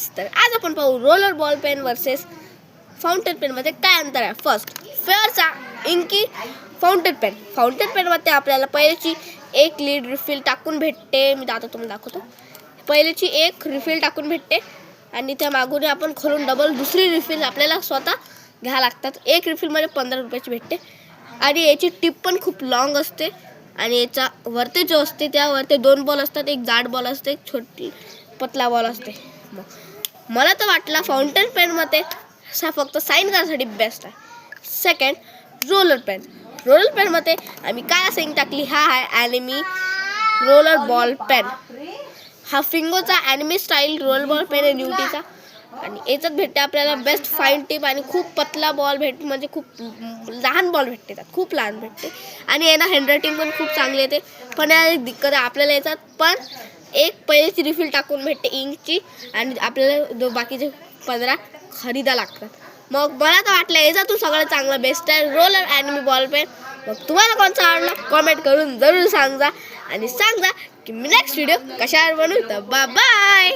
Friends, तर आज आपण पाहू roller ball pen versus fountain पेनमध्ये काय अंतर आहे. फर्स्ट, फेअरचा इंकी फाउंटेन पेनमध्ये आपल्याला पहिल्याची एक लीड रिफिल टाकून भेटते. मी आता तुम्हाला दाखवतो. पहिल्याची एक रिफिल टाकून भेटते आणि त्या मागून आपण खोलून डबल दुसरी रिफिल आपल्याला स्वतः घ्यावं लागतात. एक रिफिलमध्ये 15 रुपयाची भेटते आणि याची टिप पण खूप लॉंग असते आणि याचा वरती जो असते त्यावरती 2 बॉल असतात. एक जाड बॉल असते, एक छोटी पतला बॉल असते. मला तर वाटला फाउंटेन पेनमध्ये फक्त साईन करण्यासाठी बेस्ट आहे. सेकंड, रोलर पेनमध्ये आम्ही काय साईन टाकली. हा आहे ॲनिमी रोलर बॉल पेन. हा फिंगोचा anime style roller ball pen आहे न्यूटीचा आणि याच्यात भेटते आपल्याला बेस्ट फाईन टिप आणि खूप पतला बॉल भेटते, म्हणजे खूप लहान बॉल भेटते, त्यात खूप लहान भेटते आणि यांना हँडरायटिंग पण खूप चांगली येते. पण या दिक्कत आहे आपल्याला याच्यात, पण एक पहिलीची रिफिल टाकून भेटते इंकची आणि आपल्याला बाकीचे 15 खरीदा लागतात. मग मला तर वाटलं याच्यातून सगळं चांगलं बेस्ट आहे रोलर ॲनिमी बॉल पेन. मग तुम्हाला कोणता आवडला कॉमेंट करून जरूर सांगा आणि सांगा की मी नेक्स्ट व्हिडिओ कशावर बनवू. तर बाय.